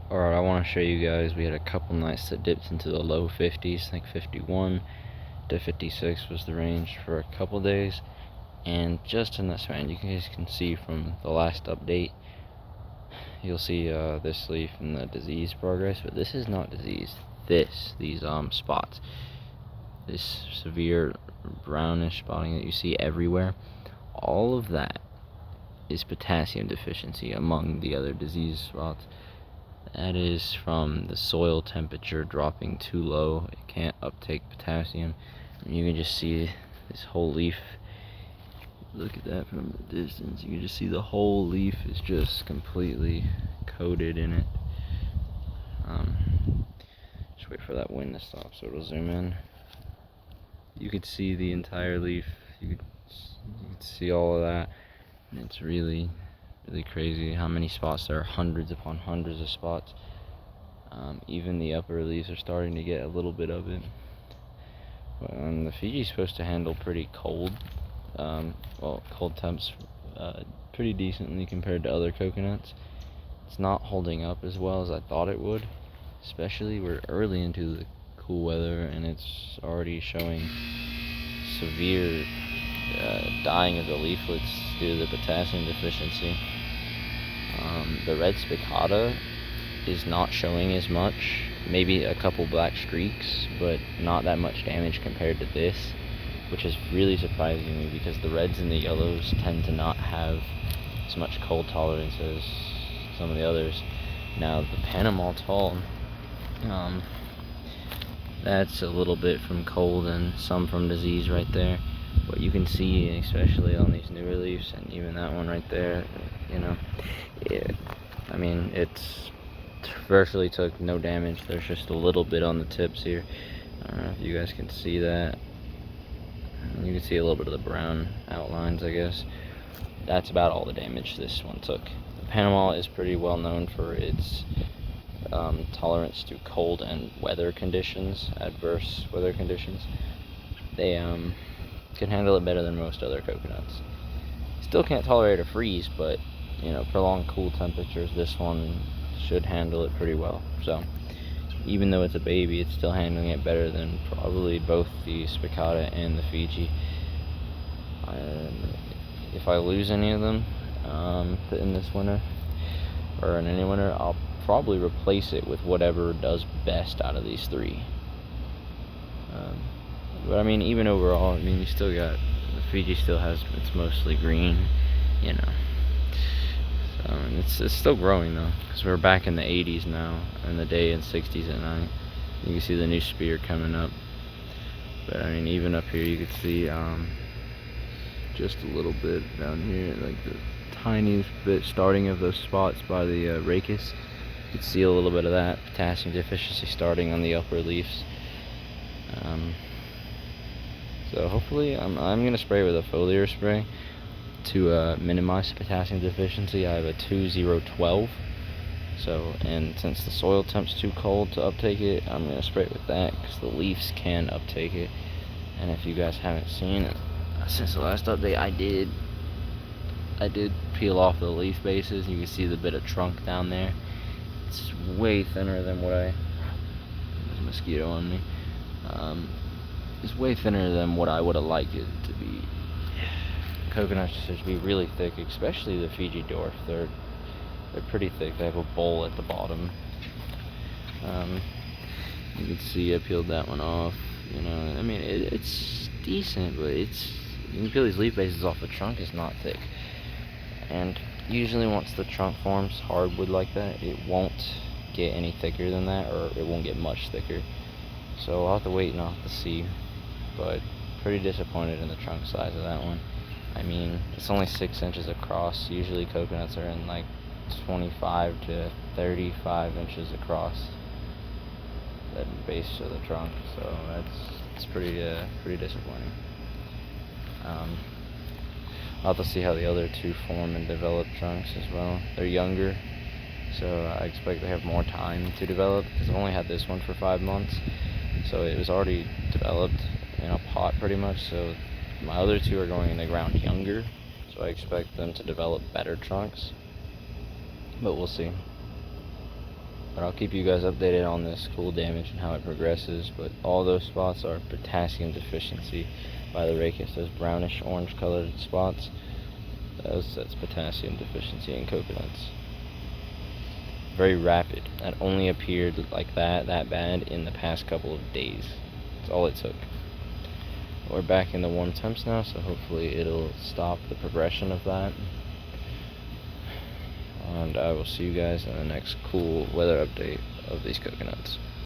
Alright, I want to show you guys, we had a couple nights that dipped into the low 50s, I think 51 to 56 was the range for a couple days. And just in this one, you guys can see from the last update, you'll see this leaf and the disease progress, but this is not disease. These spots, this severe brownish spotting that you see everywhere, all of that is potassium deficiency among the other disease spots. That is from the soil temperature dropping too low. It can't uptake potassium. And you can just see this whole leaf. Look at that from the distance. You can just see the whole leaf is just completely coated in it. Just wait for that wind to stop so it'll zoom in. You could see the entire leaf. You could see all of that. And it's really crazy how many spots there are. Hundreds upon hundreds of spots. Even the upper leaves are starting to get a little bit of it. The Fiji's supposed to handle pretty cold, cold temps pretty decently compared to other coconuts. It's not holding up as well as I thought it would, especially we're early into the cool weather and it's already showing severe dying of the leaflets due to the potassium deficiency. The red spicata is not showing as much, maybe a couple black streaks, but not that much damage compared to this, which is really surprising me because the reds and the yellows tend to not have as much cold tolerance as some of the others. Now the Panama tall, that's a little bit from cold and some from disease right there. But you can see, especially on these newer leaves, and even that one right there, I mean, it's virtually took no damage. There's just a little bit on the tips here. I don't know if you guys can see that. You can see a little bit of the brown outlines, I guess. That's about all the damage this one took. The Panama is pretty well known for its tolerance to cold and weather conditions, adverse weather conditions. They can handle it better than most other coconuts. Still can't tolerate a freeze, but prolonged cool temperatures, this one should handle it pretty well. So even though it's a baby, it's still handling it better than probably both the spicata and the Fiji. If I lose any of them in this winter, or in any winter, I'll probably replace it with whatever does best out of these three. But I mean, even overall, I mean, you still got, the Fiji still has, it's mostly green, So, and it's still growing though, because we're back in the 80s now in the day and 60s at night. You can see the new spear coming up. But I mean, even up here you can see just a little bit down here, like the tiniest bit starting of those spots by the rachis. You can see a little bit of that potassium deficiency starting on the upper leaves. So hopefully, I'm gonna spray with a foliar spray to minimize the potassium deficiency. I have a 2012. So, and since the soil temp's too cold to uptake it, I'm gonna spray it with that because the leaves can uptake it. And if you guys haven't seen it, since the last update, I did peel off the leaf bases. You can see the bit of trunk down there. It's way thinner than what there's a mosquito on me. It's way thinner than what I would have liked it to be. Coconuts should be really thick, especially the Fiji dwarf. They're pretty thick. They have a bowl at the bottom. You can see I peeled that one off. I mean, it's decent, but you can peel these leaf bases off. The trunk is not thick, and usually once the trunk forms hardwood like that, it won't get any thicker than that, or it won't get much thicker. So I'll have to wait and I'll have to see. But pretty disappointed in the trunk size of that one. I mean, it's only 6 inches across. Usually coconuts are in like 25 to 35 inches across that base of the trunk. So it's pretty disappointing. I'll have to see how the other two form and develop trunks as well. They're younger, so I expect they have more time to develop because I've only had this one for 5 months. So it was already developed in a pot pretty much. So my other two are going in the ground younger, so I expect them to develop better trunks, but we'll see. But I'll keep you guys updated on this cool damage and how it progresses. But all those spots are potassium deficiency by the rachis. Those brownish orange colored spots, that's potassium deficiency in coconuts. Very rapid. That only appeared like that bad in the past couple of days. That's all it took. We're back in the warm temps now, so hopefully it'll stop the progression of that. And I will see you guys in the next cool weather update of these coconuts.